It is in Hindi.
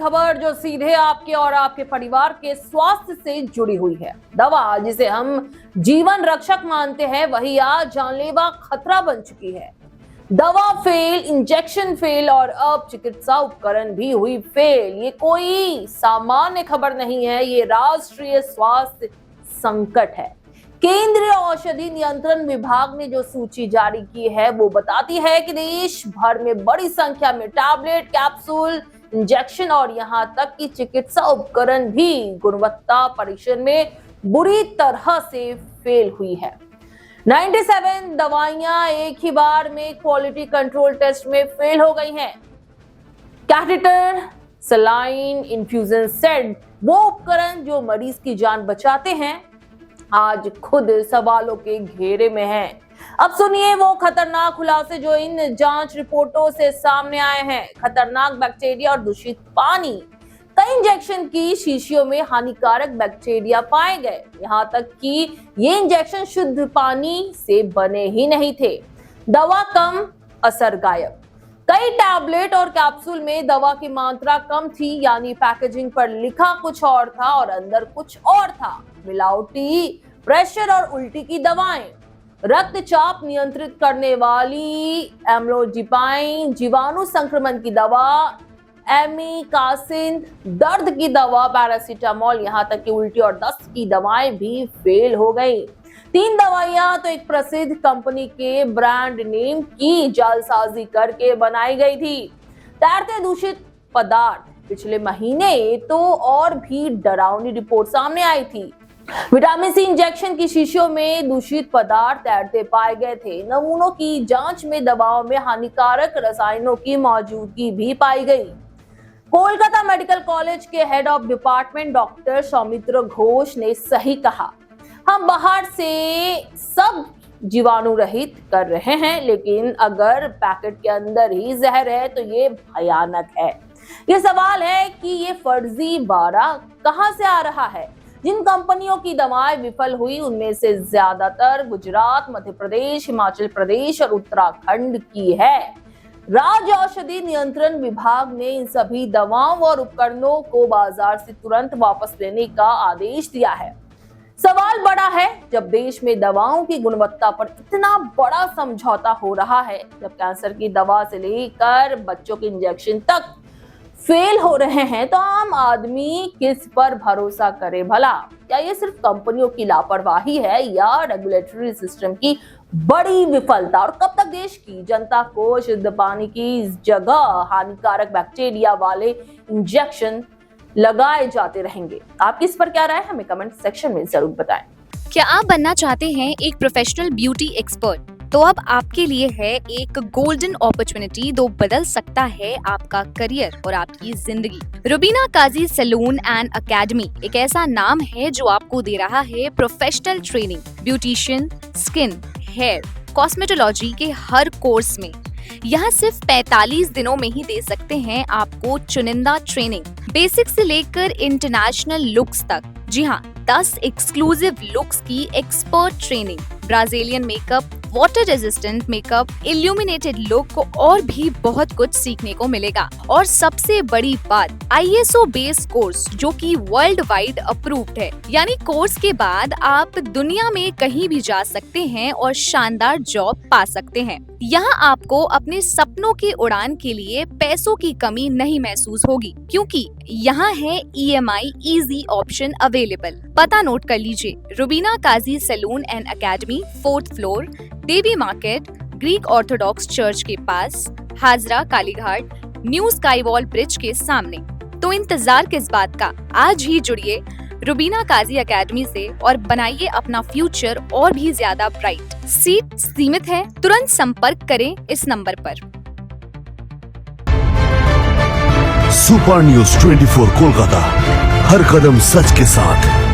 खबर जो सीधे आपके और आपके परिवार के स्वास्थ्य से जुड़ी हुई है। दवा जिसे हम जीवन रक्षक मानते हैं वही आज जानलेवा खतरा बन चुकी है। दवा फेल, इंजेक्शन फेल और अब चिकित्सा उपकरण भी हुई फेल। ये कोई सामान्य खबर नहीं है, ये राष्ट्रीय स्वास्थ्य संकट है। केंद्रीय औषधि नियंत्रण विभाग ने जो सूची जारी की है वो बताती है कि देश भर में बड़ी संख्या में टैबलेट, कैप्सूल, इंजेक्शन और यहां तक कि चिकित्सा उपकरण भी गुणवत्ता परीक्षण में बुरी तरह से फेल हुई है। 97 दवाइयां एक ही बार में क्वालिटी कंट्रोल टेस्ट में फेल हो गई हैं। कैथेटर, सलाइन, इन्फ्यूजन सेट, वो उपकरण जो मरीज की जान बचाते हैं, आज खुद सवालों के घेरे में हैं। अब सुनिए वो खतरनाक खुलासे जो इन जांच रिपोर्टों से सामने आए हैं। खतरनाक बैक्टीरिया और दूषित पानी। कई इंजेक्शन की शीशियों में हानिकारक बैक्टीरिया पाए गए, यहां तक कि ये इंजेक्शन शुद्ध पानी से बने ही नहीं थे। दवा कम, असर गायब। कई टैबलेट और कैप्सूल में दवा की मात्रा कम थी, यानी पैकेजिंग पर लिखा कुछ और था और अंदर कुछ और था। मिलावटी, प्रेशर और उल्टी की दवाएं, रक्तचाप नियंत्रित करने वाली एम्लोडिपाइन, जीवाणु संक्रमण की दवा, एमिकासिन, दर्द की दवा, पैरासीटामोल, यहां तक कि उल्टी और दस्त की दवाएं भी फेल हो गई। 3 दवाइयां तो एक प्रसिद्ध कंपनी के ब्रांड नेम की जालसाजी करके बनाई गई थी। तैरते दूषित पदार्थ। पिछले महीने तो और भी डरावनी रिपोर्ट सामने आई थी। विटामिन सी इंजेक्शन की शीशियों में दूषित पदार्थ तैरते पाए गए थे। नमूनों की जांच में दवाओं में हानिकारक रसायनों की मौजूदगी भी पाई गई। कोलकाता मेडिकल कॉलेज के head of department doctor Soumitra Ghosh ने सही कहा, हम बाहर से सब जीवाणु रहित कर रहे हैं, लेकिन अगर पैकेट के अंदर ही जहर है तो ये भयानक है। ये सवाल है कि ये फर्जी बारा कहां से आ रहा है। जिन कंपनियों की दवाएं विफल हुई उनमें से ज्यादातर गुजरात, मध्य प्रदेश, हिमाचल प्रदेश और उत्तराखंड की है। राज्य औषधि नियंत्रण विभाग ने इन सभी दवाओं और उपकरणों को बाजार से तुरंत वापस लेने का आदेश दिया है। सवाल बड़ा है, जब देश में दवाओं की गुणवत्ता पर इतना बड़ा समझौता हो रहा है, जब कैंसर की दवा से लेकर बच्चों के इंजेक्शन तक फेल हो रहे हैं, तो आम आदमी किस पर भरोसा करे भला? क्या ये सिर्फ कंपनियों की लापरवाही है या रेगुलेटरी सिस्टम की बड़ी विफलता? और कब तक देश की जनता को शुद्ध पानी की जगह हानिकारक बैक्टीरिया वाले इंजेक्शन लगाए जाते रहेंगे? आपकी इस पर क्या राय है, हमें कमेंट सेक्शन में जरूर बताएं। क्या आप बनना चाहते हैं एक प्रोफेशनल ब्यूटी एक्सपर्ट? तो अब आपके लिए है एक गोल्डन अपॉर्चुनिटी जो बदल सकता है आपका करियर और आपकी जिंदगी। Rubina Kazi salon and academy एक ऐसा नाम है जो आपको दे रहा है professional training, beautician, skin, hair, cosmetology के हर कोर्स में। यहाँ सिर्फ 45 दिनों में ही दे सकते हैं आपको चुनिंदा ट्रेनिंग, बेसिक से लेकर इंटरनेशनल लुक्स तक। जी हाँ, 10 एक्सक्लूसिव लुक्स की expert training, Brazilian makeup, water resistant makeup, illuminated look और भी बहुत कुछ सीखने को मिलेगा। और सबसे बड़ी बात, ISO बेस्ड कोर्स जो कि वर्ल्ड वाइड अप्रूव्ड है, यानी कोर्स के बाद आप दुनिया में कहीं भी जा सकते हैं और शानदार जॉब पा सकते हैं। यहाँ आपको अपने सपनों की उड़ान के लिए पैसों की कमी नहीं महसूस होगी, क्योंकि यहाँ है EMI इजी ऑप्शन अवेलेबल। पता नोट कर लीजिए, Rubina Kazi salon and academy, 4th floor, Devi market, Greek orthodox church के पास, Hazra Kalighat, new sky wall bridge के सामने। तो इंतजार किस बात का, आज ही जुड़िए रुबीना काजी एकेडमी से और बनाइए अपना फ्यूचर और भी ज्यादा ब्राइट। सीट सीमित है, तुरंत संपर्क करें इस नंबर पर। सुपर न्यूज़ 24 कोलकाता, हर कदम सच के साथ।